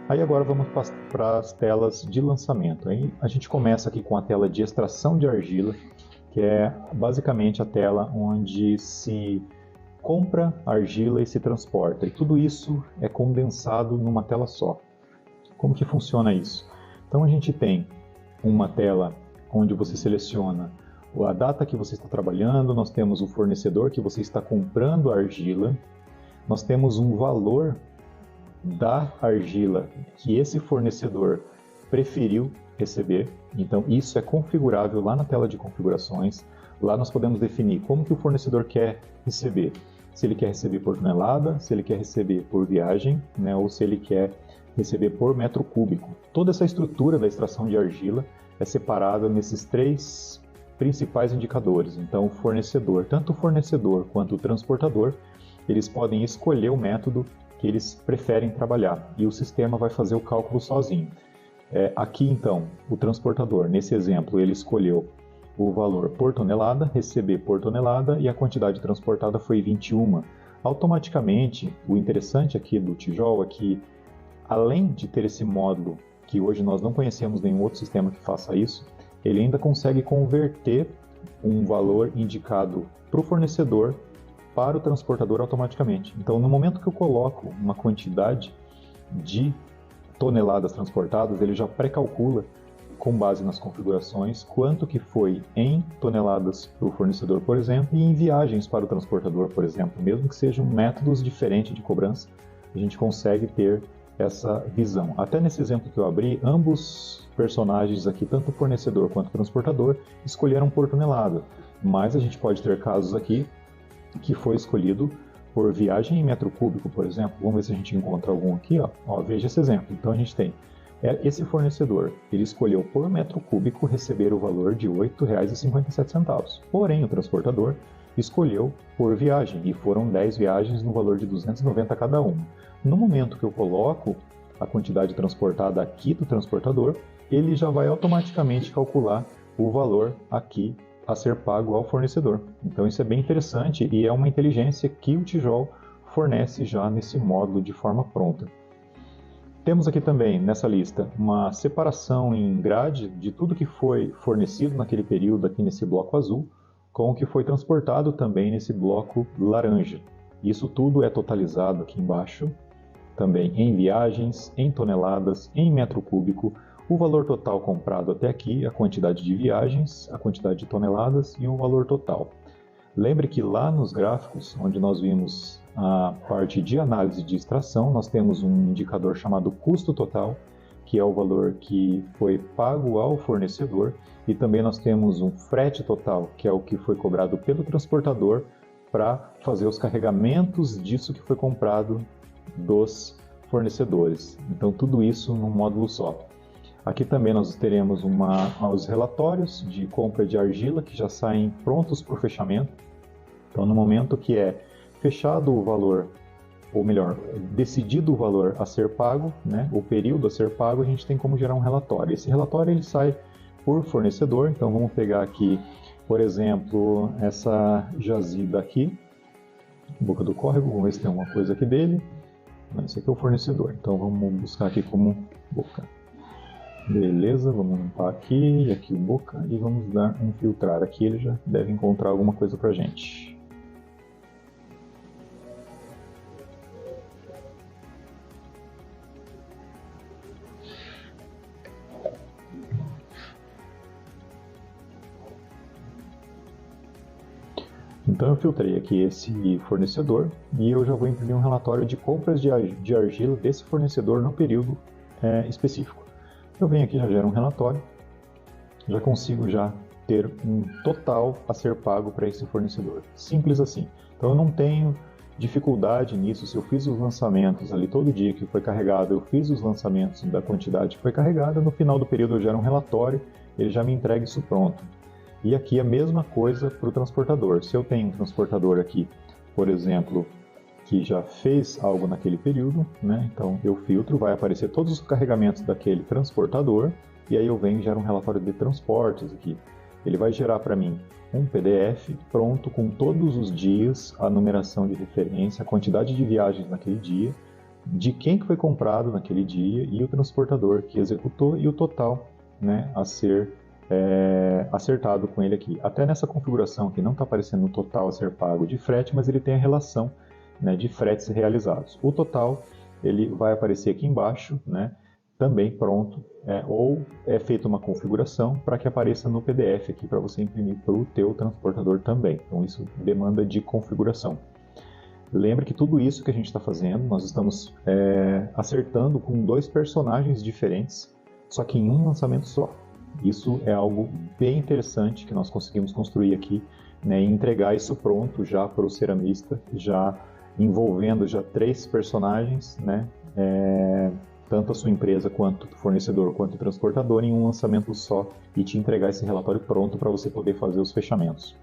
Aí agora vamos para as telas de lançamento. Aí a gente começa aqui com a tela de extração de argila, que é basicamente a tela onde se compra argila e se transporta. E tudo isso é condensado numa tela só. Como que funciona isso? Então a gente tem uma tela onde você seleciona a data que você está trabalhando, nós temos o fornecedor que você está comprando a argila, nós temos um valor da argila que esse fornecedor preferiu receber. Então isso é configurável lá na tela de configurações. Lá nós podemos definir como que o fornecedor quer receber. Se ele quer receber por tonelada, se ele quer receber por viagem, né, ou se ele quer receber por metro cúbico. Toda essa estrutura da extração de argila é separada nesses três principais indicadores. Então o fornecedor, tanto o fornecedor quanto o transportador, eles podem escolher o método que eles preferem trabalhar e o sistema vai fazer o cálculo sozinho. Aqui então, o transportador, nesse exemplo, ele escolheu o valor por tonelada, receber por tonelada e a quantidade transportada foi 21. Automaticamente, o interessante aqui do Tijol é que, além de ter esse módulo, que hoje nós não conhecemos nenhum outro sistema que faça isso, ele ainda consegue converter um valor indicado para o fornecedor para o transportador automaticamente. Então, no momento que eu coloco uma quantidade de toneladas transportadas, ele já pré-calcula, com base nas configurações, quanto que foi em toneladas para o fornecedor, por exemplo, e em viagens para o transportador, por exemplo. Mesmo que sejam métodos diferentes de cobrança, a gente consegue ter essa visão. Até nesse exemplo que eu abri, ambos personagens aqui, tanto o fornecedor quanto o transportador, escolheram por tonelada. Mas a gente pode ter casos aqui que foi escolhido por viagem em metro cúbico, por exemplo. Vamos ver se a gente encontra algum aqui. Veja esse exemplo. Então a gente tem esse fornecedor, ele escolheu por metro cúbico receber o valor de R$ 8,57. Porém, o transportador escolheu por viagem e foram 10 viagens no valor de R$ 290 cada uma. No momento que eu coloco a quantidade transportada aqui do transportador, ele já vai automaticamente calcular o valor aqui a ser pago ao fornecedor. Então isso é bem interessante e é uma inteligência que o Tijol fornece já nesse módulo de forma pronta. Temos aqui também nessa lista uma separação em grade de tudo que foi fornecido naquele período aqui nesse bloco azul com o que foi transportado também nesse bloco laranja. Isso tudo é totalizado aqui embaixo, também em viagens, em toneladas, em metro cúbico, o valor total comprado até aqui, a quantidade de viagens, a quantidade de toneladas e o valor total. Lembre que lá nos gráficos, onde nós vimos a parte de análise de extração, nós temos um indicador chamado custo total, que é o valor que foi pago ao fornecedor, e também nós temos um frete total, que é o que foi cobrado pelo transportador para fazer os carregamentos disso que foi comprado dos fornecedores. Então tudo isso num módulo só. Aqui também nós teremos os relatórios de compra de argila que já saem prontos para o fechamento. Então no momento que é fechado o valor, ou melhor, decidido o valor a ser pago, né, o período a ser pago, a gente tem como gerar um relatório. Esse relatório ele sai por fornecedor, então vamos pegar aqui, por exemplo, essa jazida aqui, boca do córrego, vamos ver se tem alguma coisa aqui dele. Esse aqui é o fornecedor, então vamos buscar aqui como boca. Beleza, vamos limpar aqui e aqui o boca e vamos dar um filtrar aqui, ele já deve encontrar alguma coisa pra gente. Então eu filtrei aqui esse fornecedor e eu já vou imprimir um relatório de compras de argila desse fornecedor no período específico. Eu venho aqui, já gero um relatório, já consigo já ter um total a ser pago para esse fornecedor. Simples assim. Então eu não tenho dificuldade nisso. Se eu fiz os lançamentos ali todo dia que foi carregado, eu fiz os lançamentos da quantidade que foi carregada, no final do período eu gero um relatório, ele já me entrega isso pronto. E aqui a mesma coisa para o transportador. Se eu tenho um transportador aqui, por exemplo, que já fez algo naquele período, né? Então eu filtro, vai aparecer todos os carregamentos daquele transportador, e aí eu venho e gero um relatório de transportes aqui. Ele vai gerar para mim um PDF pronto com todos os dias, a numeração de referência, a quantidade de viagens naquele dia, de quem que foi comprado naquele dia e o transportador que executou e o total, né, a ser acertado com ele aqui. Até nessa configuração aqui não está aparecendo o total a ser pago de frete, mas ele tem a relação, né, de fretes realizados. O total ele vai aparecer aqui embaixo, né, também pronto, ou é feita uma configuração para que apareça no PDF aqui para você imprimir para o teu transportador também. Então isso demanda de configuração. Lembre que tudo isso que a gente está fazendo, nós estamos acertando com 2 personagens diferentes, só que em um lançamento só. Isso é algo bem interessante que nós conseguimos construir aqui, né, e entregar isso pronto já para o ceramista, já envolvendo já 3 personagens, né, tanto a sua empresa quanto o fornecedor quanto o transportador em um lançamento só, e te entregar esse relatório pronto para você poder fazer os fechamentos.